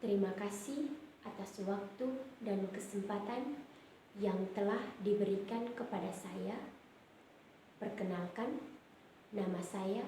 Terima kasih atas waktu dan kesempatan yang telah diberikan kepada saya. Perkenalkan, nama saya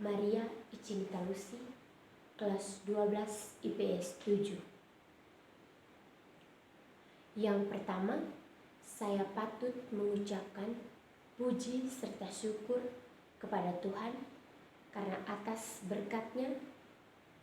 Maria Icinta Lucy, kelas 12 IPS 7. Yang pertama, saya patut mengucapkan puji serta syukur kepada Tuhan karena atas berkat-Nya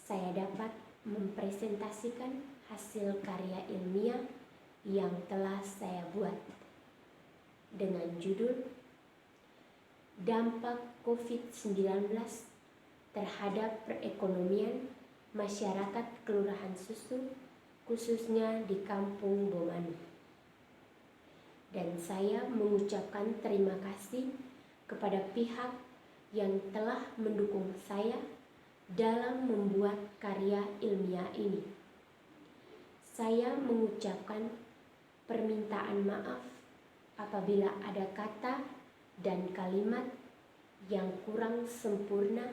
saya dapat mempresentasikan hasil karya ilmiah yang telah saya buat dengan judul Dampak COVID-19 terhadap perekonomian masyarakat Kelurahan Susu, khususnya di Kampung Bomanu. Dan saya mengucapkan terima kasih kepada pihak yang telah mendukung saya dalam membuat karya ilmiah ini. Saya mengucapkan permintaan maaf apabila ada kata dan kalimat yang kurang sempurna.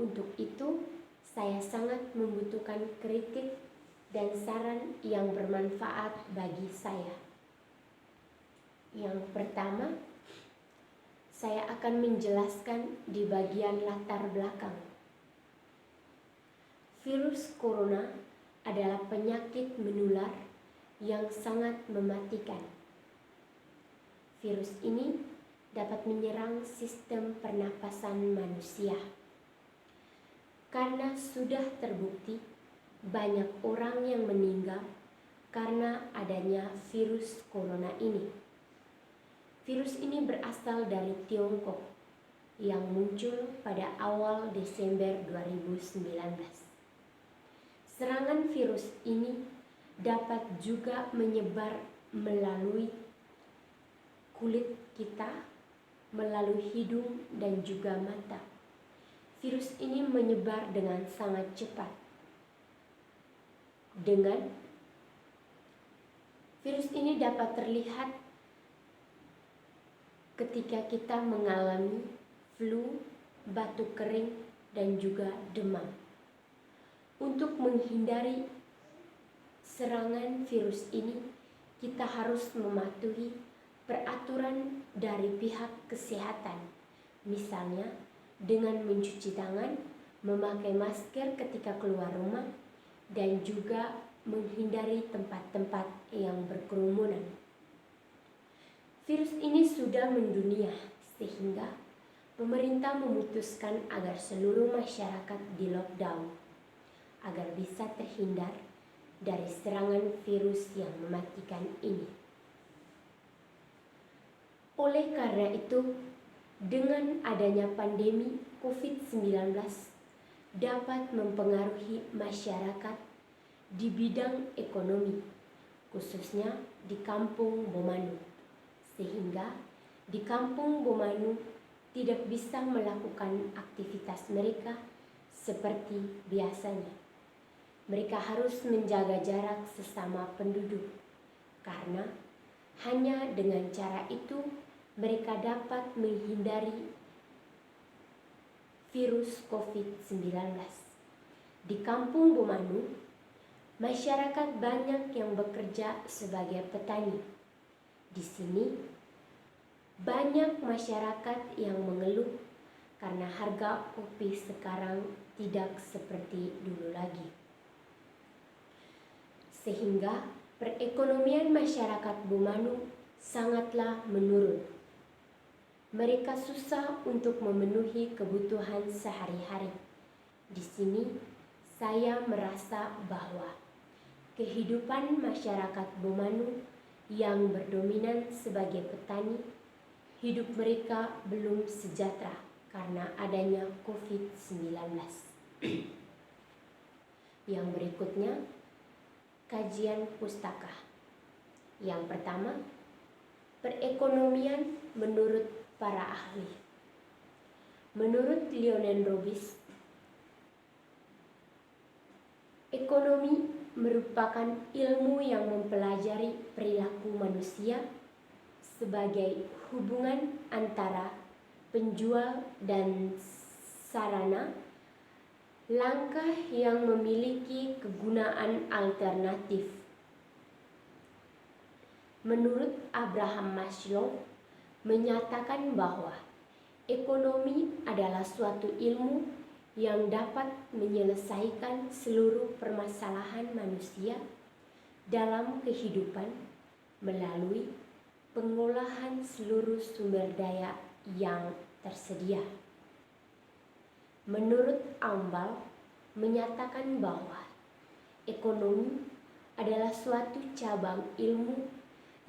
Untuk itu, saya sangat membutuhkan kritik dan saran yang bermanfaat bagi saya. Yang pertama, saya akan menjelaskan di bagian latar belakang. Virus corona adalah penyakit menular yang sangat mematikan. Virus ini dapat menyerang sistem pernapasan manusia. Karena sudah terbukti banyak orang yang meninggal karena adanya virus corona ini. Virus ini berasal dari Tiongkok yang muncul pada awal Desember 2019. Serangan virus ini dapat juga menyebar melalui kulit kita, melalui hidung dan juga mata. Virus ini menyebar dengan sangat cepat. Virus ini dapat terlihat ketika kita mengalami flu, batuk kering, dan juga demam. Untuk menghindari serangan virus ini, kita harus mematuhi peraturan dari pihak kesehatan. Misalnya, dengan mencuci tangan, memakai masker ketika keluar rumah, dan juga menghindari tempat-tempat yang berkerumunan. Virus ini sudah mendunia sehingga pemerintah memutuskan agar seluruh masyarakat di lockdown agar bisa terhindar dari serangan virus yang mematikan ini. Oleh karena itu, dengan adanya pandemi COVID-19 dapat mempengaruhi masyarakat di bidang ekonomi, khususnya di Kampung Bomanu. Sehingga di Kampung Bomanu tidak bisa melakukan aktivitas mereka seperti biasanya. Mereka harus menjaga jarak sesama penduduk, karena hanya dengan cara itu mereka dapat menghindari virus COVID-19. Di Kampung Bomanu, masyarakat banyak yang bekerja sebagai petani. Di sini, banyak masyarakat yang mengeluh karena harga kopi sekarang tidak seperti dulu lagi. Sehingga perekonomian masyarakat Bomanu sangatlah menurun. Mereka susah untuk memenuhi kebutuhan sehari-hari. Di sini, saya merasa bahwa kehidupan masyarakat Bomanu yang berdominan sebagai petani, hidup mereka belum sejahtera karena adanya COVID-19. Yang berikutnya, kajian pustaka. Yang pertama, perekonomian menurut para ahli. Menurut Lionel Robis, ekonomi merupakan ilmu yang mempelajari perilaku manusia sebagai hubungan antara penjual dan sarana langkah yang memiliki kegunaan alternatif. Menurut Abraham Maslow, menyatakan bahwa ekonomi adalah suatu ilmu yang dapat menyelesaikan seluruh permasalahan manusia dalam kehidupan melalui pengolahan seluruh sumber daya yang tersedia. Menurut Ambal, menyatakan bahwa ekonomi adalah suatu cabang ilmu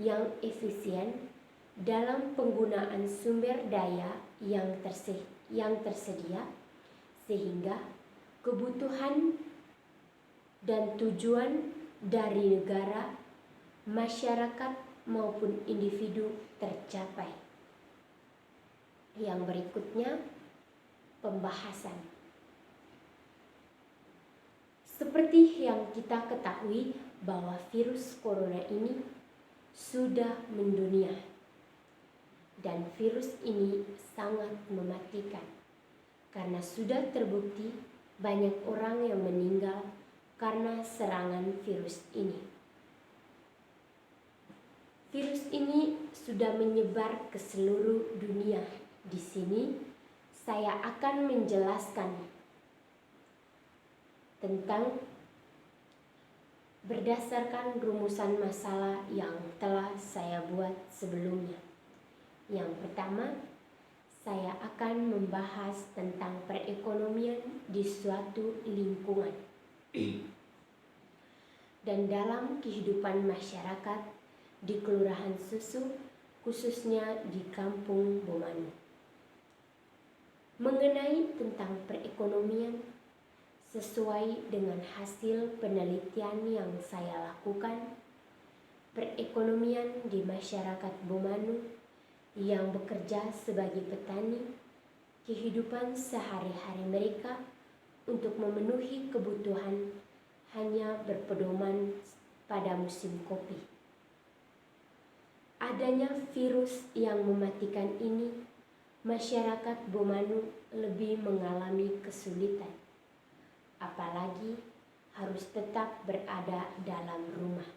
yang efisien dalam penggunaan sumber daya yang tersedia, sehingga kebutuhan dan tujuan dari negara, masyarakat maupun individu tercapai. Yang berikutnya, pembahasan. Seperti yang kita ketahui bahwa virus corona ini sudah mendunia, dan virus ini sangat mematikan karena sudah terbukti banyak orang yang meninggal karena serangan virus ini. Virus ini sudah menyebar ke seluruh dunia. Di sini saya akan menjelaskan tentang berdasarkan rumusan masalah yang telah saya buat sebelumnya. Yang pertama, saya akan membahas tentang perekonomian di suatu lingkungan dan dalam kehidupan masyarakat di Kelurahan Susu, khususnya di Kampung Bomanu. Mengenai tentang perekonomian, sesuai dengan hasil penelitian yang saya lakukan, perekonomian di masyarakat Bomanu yang bekerja sebagai petani, kehidupan sehari-hari mereka untuk memenuhi kebutuhan hanya berpedoman pada musim kopi. Adanya virus yang mematikan ini, masyarakat Bomanu lebih mengalami kesulitan, apalagi harus tetap berada dalam rumah.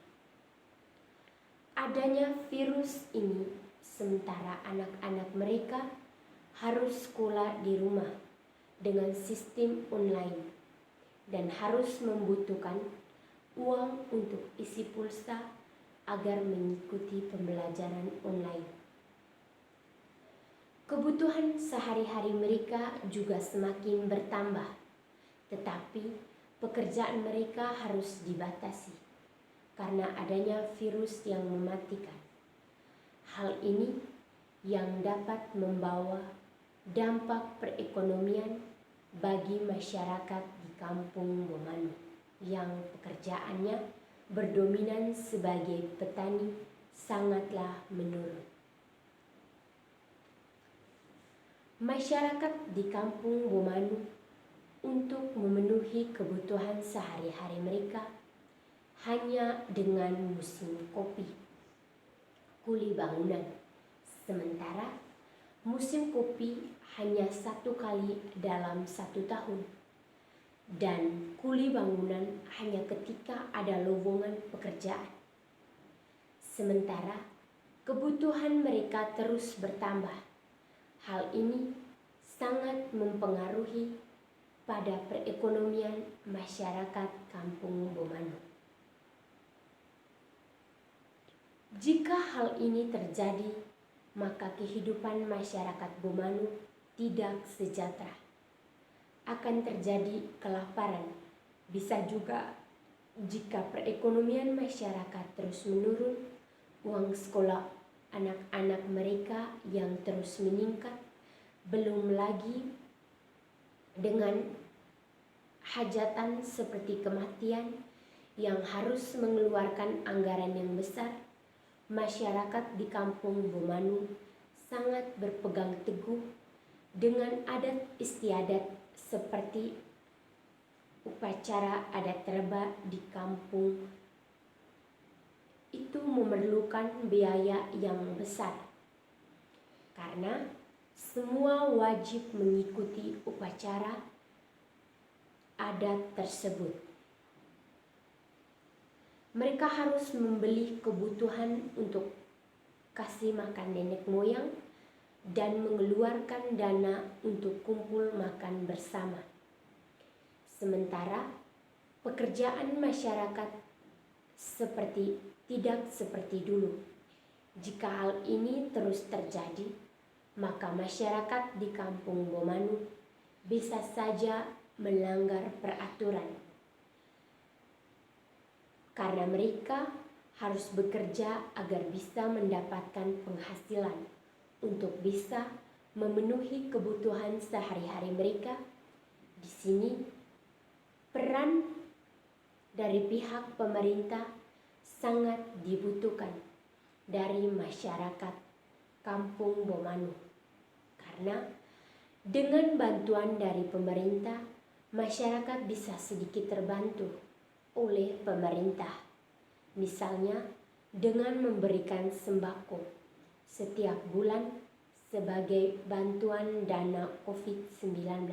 Adanya virus ini, sementara anak-anak mereka harus sekolah di rumah dengan sistem online dan harus membutuhkan uang untuk isi pulsa agar mengikuti pembelajaran online. Kebutuhan sehari-hari mereka juga semakin bertambah, tetapi pekerjaan mereka harus dibatasi karena adanya virus yang mematikan. Hal ini yang dapat membawa dampak perekonomian bagi masyarakat di Kampung Bomanu yang pekerjaannya berdominan sebagai petani sangatlah menurun. Masyarakat di Kampung Bomanu untuk memenuhi kebutuhan sehari-hari mereka hanya dengan musim kopi, kuli bangunan. Sementara musim kopi hanya 1 kali dalam 1 tahun, dan kuli bangunan hanya ketika ada lowongan pekerjaan. Sementara kebutuhan mereka terus bertambah. Hal ini sangat mempengaruhi pada perekonomian masyarakat Kampung Bomanu. Jika hal ini terjadi, maka kehidupan masyarakat Bomanu tidak sejahtera. Akan terjadi kelaparan. Bisa juga jika perekonomian masyarakat terus menurun, uang sekolah anak-anak mereka yang terus meningkat, belum lagi dengan hajatan seperti kematian yang harus mengeluarkan anggaran yang besar, masyarakat di Kampung Bomanu sangat berpegang teguh dengan adat istiadat seperti upacara adat Reba di kampung itu memerlukan biaya yang besar karena semua wajib mengikuti upacara adat tersebut. Mereka harus membeli kebutuhan untuk kasih makan nenek moyang dan mengeluarkan dana untuk kumpul makan bersama. Sementara pekerjaan masyarakat tidak seperti dulu. Jika hal ini terus terjadi, maka masyarakat di Kampung Bomanu bisa saja melanggar peraturan. Karena mereka harus bekerja agar bisa mendapatkan penghasilan untuk bisa memenuhi kebutuhan sehari-hari mereka. Di sini peran dari pihak pemerintah sangat dibutuhkan dari masyarakat Kampung Bomanu. Karena dengan bantuan dari pemerintah, masyarakat bisa sedikit terbantu oleh pemerintah. Misalnya dengan memberikan sembako setiap bulan sebagai bantuan dana COVID-19.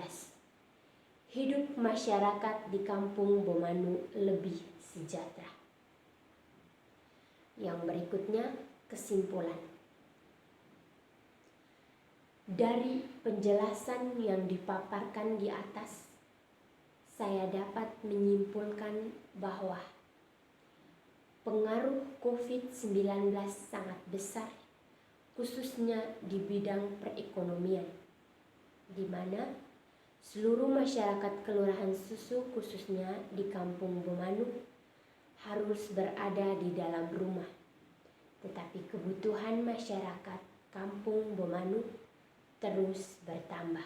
Hidup masyarakat di Kampung Bomanu lebih sejahtera. Yang berikutnya, kesimpulan. Dari penjelasan yang dipaparkan di atas, saya dapat menyimpulkan bahwa pengaruh COVID-19 sangat besar, khususnya di bidang perekonomian, di mana seluruh masyarakat Kelurahan Susu, khususnya di Kampung Bomanu, harus berada di dalam rumah. Tetapi kebutuhan masyarakat Kampung Bomanu terus bertambah.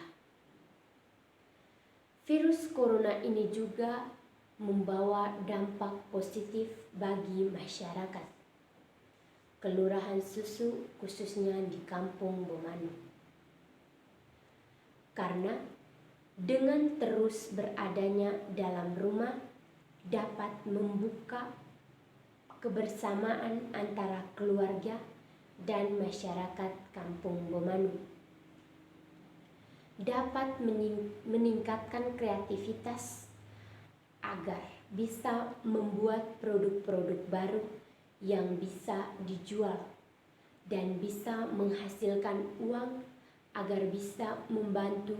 Virus corona ini juga membawa dampak positif bagi masyarakat Kelurahan Susu, khususnya di Kampung Bomanu. Karena dengan terus beradanya dalam rumah dapat membuka kebersamaan antara keluarga dan masyarakat Kampung Bomanu. Dapat meningkatkan kreativitas agar bisa membuat produk-produk baru yang bisa dijual dan bisa menghasilkan uang agar bisa membantu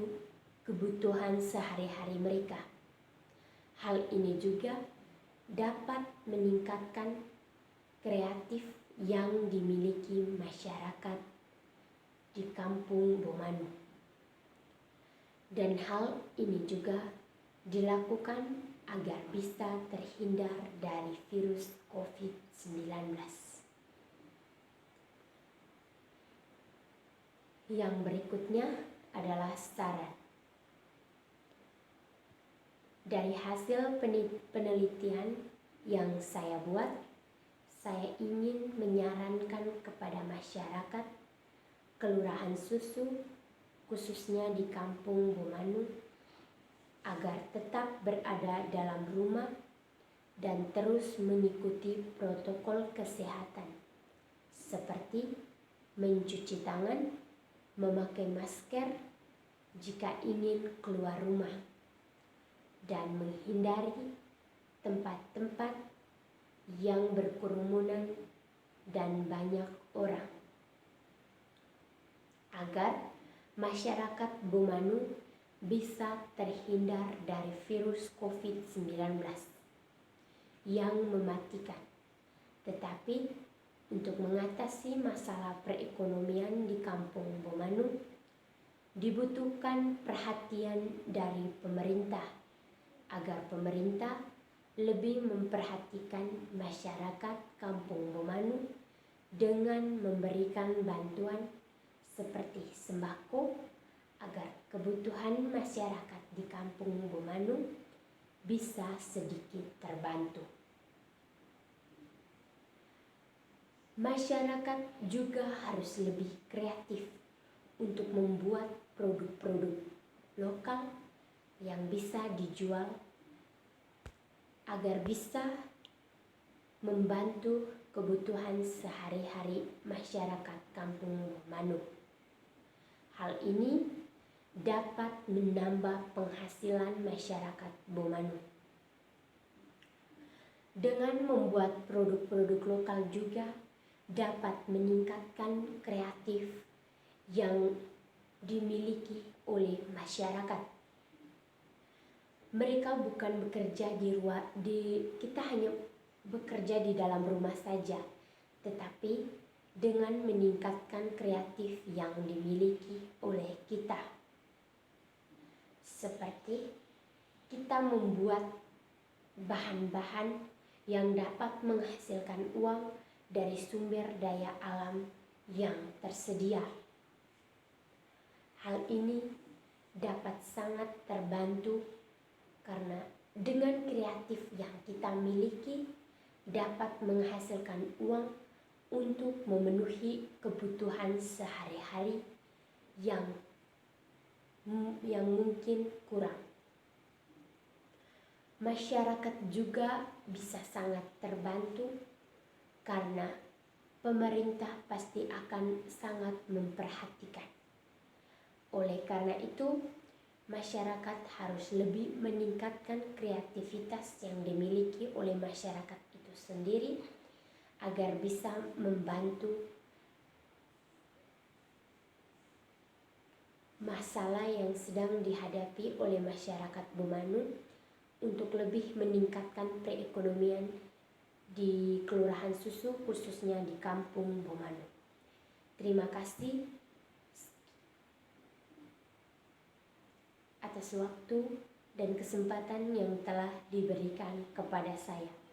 kebutuhan sehari-hari mereka. Hal ini juga dapat meningkatkan kreatif yang dimiliki masyarakat di Kampung Bomanu. Dan hal ini juga dilakukan agar bisa terhindar dari virus COVID-19. Yang berikutnya adalah saran. Dari hasil penelitian yang saya buat, saya ingin menyarankan kepada masyarakat Kelurahan Susu, khususnya di Kampung Bomanu, agar tetap berada dalam rumah dan terus mengikuti protokol kesehatan seperti mencuci tangan, memakai masker jika ingin keluar rumah, dan menghindari tempat-tempat yang berkerumunan dan banyak orang, agar masyarakat Bomanu bisa terhindar dari virus COVID-19 yang mematikan. Tetapi untuk mengatasi masalah perekonomian di Kampung Bomanu dibutuhkan perhatian dari pemerintah agar pemerintah lebih memperhatikan masyarakat Kampung Bomanu dengan memberikan bantuan seperti sembako agar kebutuhan masyarakat di Kampung Bomanu bisa sedikit terbantu. Masyarakat juga harus lebih kreatif untuk membuat produk-produk lokal yang bisa dijual agar bisa membantu kebutuhan sehari-hari masyarakat Kampung Bomanu. Hal ini dapat menambah penghasilan masyarakat Bomanu. Dengan membuat produk-produk lokal juga dapat meningkatkan kreatif yang dimiliki oleh masyarakat. Mereka bukan bekerja kita hanya bekerja di dalam rumah saja, tetapi dengan meningkatkan kreatif yang dimiliki oleh kita. Seperti kita membuat bahan-bahan yang dapat menghasilkan uang dari sumber daya alam yang tersedia. Hal ini dapat sangat terbantu karena dengan kreatif yang kita miliki dapat menghasilkan uang untuk memenuhi kebutuhan sehari-hari yang mungkin kurang. Masyarakat juga bisa sangat terbantu karena pemerintah pasti akan sangat memperhatikan. Oleh karena itu, masyarakat harus lebih meningkatkan kreativitas yang dimiliki oleh masyarakat itu sendiri agar bisa membantu masalah yang sedang dihadapi oleh masyarakat Bomanu untuk lebih meningkatkan perekonomian di Kelurahan Susu, khususnya di Kampung Bomanu. Terima kasih atas waktu dan kesempatan yang telah diberikan kepada saya.